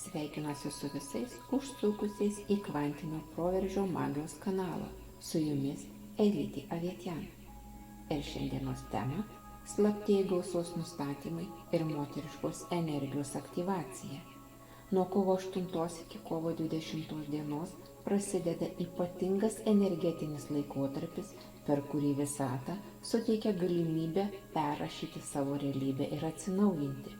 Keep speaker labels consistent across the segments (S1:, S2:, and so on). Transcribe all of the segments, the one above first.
S1: Sveikinuosi su visais užsukusiais į kvantinio proveržio magijos kanalą. Su jumis Elytė Avietjan. Ir šiandienos tema – slaptieji gausos nustatymai ir moteriškos energijos aktyvacija. Nuo kovo 8 iki kovo 20 dienos prasideda ypatingas energetinis laikotarpis, per kurį visata suteikia galimybę perrašyti savo realybę ir atsinaujinti.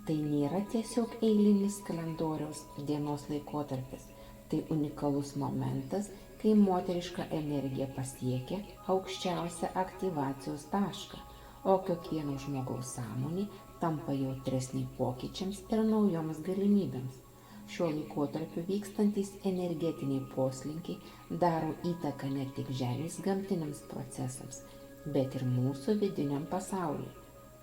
S1: Tai nėra tiesiog eilinis kalendoriaus dienos laikotarpis, tai unikalus momentas, kai moteriška energija pasiekia aukščiausią aktyvacijos tašką, o kiekvieno žmogaus sąmonė tampa jautresnė pokyčiams ir naujoms galimybėms. Šiuo laikotarpiu vykstantys energetiniai poslinkiai daro įtaką ne tik Žemės gamtiniams procesams, bet ir mūsų vidiniam pasauliui.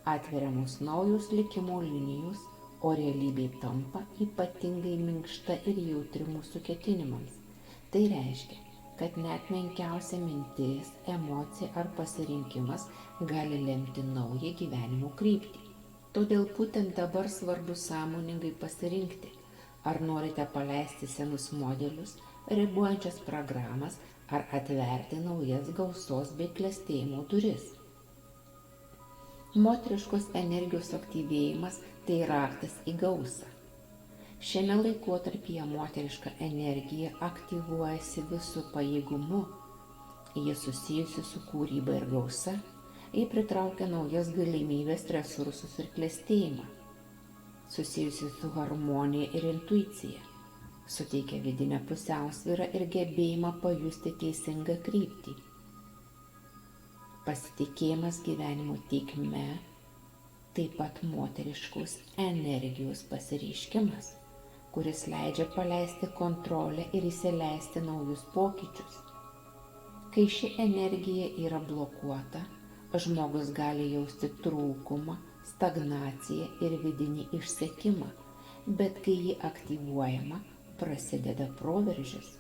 S1: Atveriamos naujos likimo linijos, o realybė tampa ypatingai minkšta ir jautri mūsų ketinimams. Tai reiškia, kad net menkiausia mintis, emocija ar pasirinkimas gali lemti naują gyvenimo kryptį. Todėl būtent dabar svarbu sąmoningai pasirinkti, ar norite paleisti senus modelius, ribojančias programas, ar atverti naujas gausos bei klestėjimo duris. Moteriškos energijos aktyvėjimas – tai raktas į gausą. Šiame laikotarpyje moteriška energija aktyvuojasi visų pajėgumu. Ji susijusi su kūryba ir gausa, ji pritraukia naujas galimybės, resursus ir klestėjimą. Susijusi su harmonija ir intuicija, suteikia vidinę pusiausvyrą ir gebėjimą pajusti teisingą kryptį. Pasitikėjimas gyvenimo tėkme, taip pat moteriškos energijos pasireiškimas, kuris leidžia paleisti kontrolę ir įsileisti naujus pokyčius. Kai ši energija yra blokuota, žmogus gali jausti trūkumą, stagnaciją ir vidinį išsekimą, bet kai ji aktyvuojama, prasideda proveržis,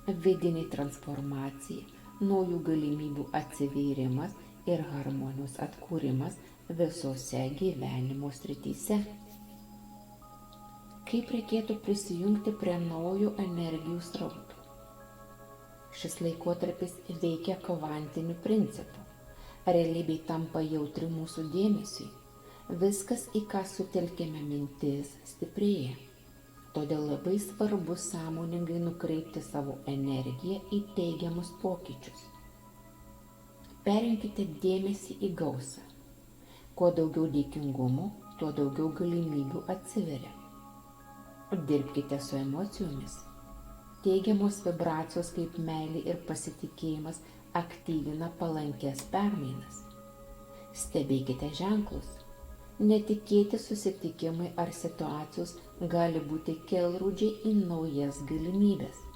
S1: vidinė transformacija, naujų galimybių atsivėrimas ir harmonijos atkūrimas visose gyvenimo srityse. Kaip reikėtų prisijungti prie naujo energijų srautų? Šis laikotarpis veikia kvantiniu principu. Realybė tampa jautri mūsų dėmesiui. Viskas, į ką sutelkėme mintis, stiprėja. Todėl labai svarbu sąmoningai nukreipti savo energiją į teigiamus pokyčius. Perinkite dėmesį į gausą. Kuo daugiau dėkingumo, tuo daugiau galimybių atsiveria. Dirbkite su emocijomis. Teigiamos vibracijos kaip meilė ir pasitikėjimas aktyvina palankės permainas. Stebėkite ženklus. Netikėti susitikimai ar situacijos gali būti kelrodžiai į naujas galimybės.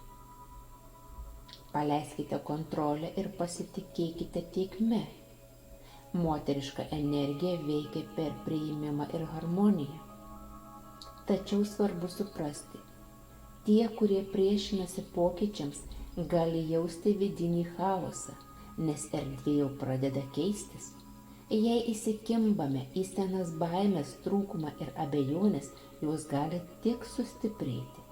S1: Paleiskite kontrolę ir pasitikėkite tėkme. Moteriška energija veikia per priėmimą ir harmoniją. Tačiau svarbu suprasti, tie, kurie priešinasi pokyčiams, gali jausti vidinį chaosą, nes erdvė jau pradeda keistis. Jei įsikimbame į senas baimės, trūkumą ir abejonės, jos gali tik sustiprėti.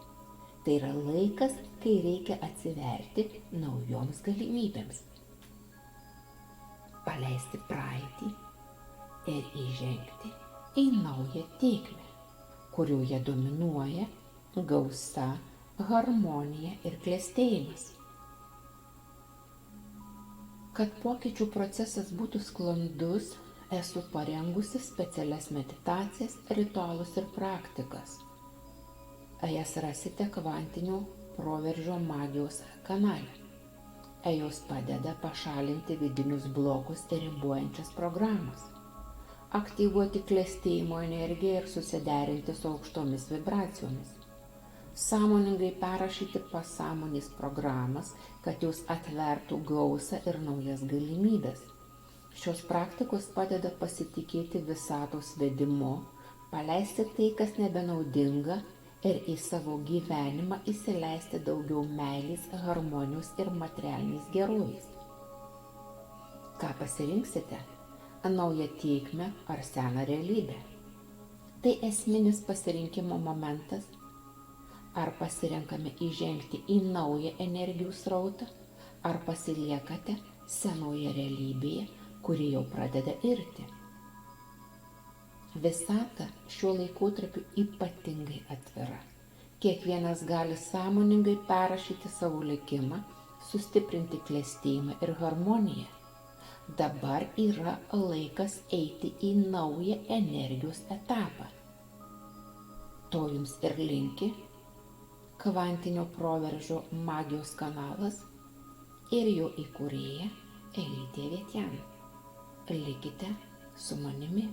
S1: Tai yra laikas, kai reikia atsiverti naujoms galimybėms. Paleisti praeitį ir įžengti į naują tėkmę, kurioje dominuoja gausa, harmonija ir klestėjimas. Kad pokyčių procesas būtų sklandus, esu parengusi specialias meditacijas, ritualus ir praktikas. Jas rasite kvantinio proveržio magijos kanale. Jos padeda pašalinti vidinius blokus ir ribojančias programas, aktyvuoti klestėjimo energiją ir susiderinti su aukštomis vibracijomis. Sąmoningai perrašyti pasąmonės programas, kad jos atvertų gausą ir naujas galimybės. Šios praktikos padeda pasitikėti visatos vedimu, paleisti tai, kas nebenaudinga ir į savo gyvenimą įsileisti daugiau meilės, harmonijos ir materialinės gerovės. Ką pasirinksite? Naują tėkmę ar seną realybę? Tai esminis pasirinkimo momentas. Ar pasirenkame įžengti į naują energijų srautą, ar pasiliekate senoje realybėje, kuri jau pradeda irti. Visata šiuo laikotarpiu ypatingai atvira. Kiekvienas gali sąmoningai perrašyti savo likimą, sustiprinti klestėjimą ir harmoniją. Dabar yra laikas eiti į naują energijos etapą. To jums ir linki kvantinio proveržio magijos kanalas ir jo įkūrėja Elytė Avietian. Likite su manimi.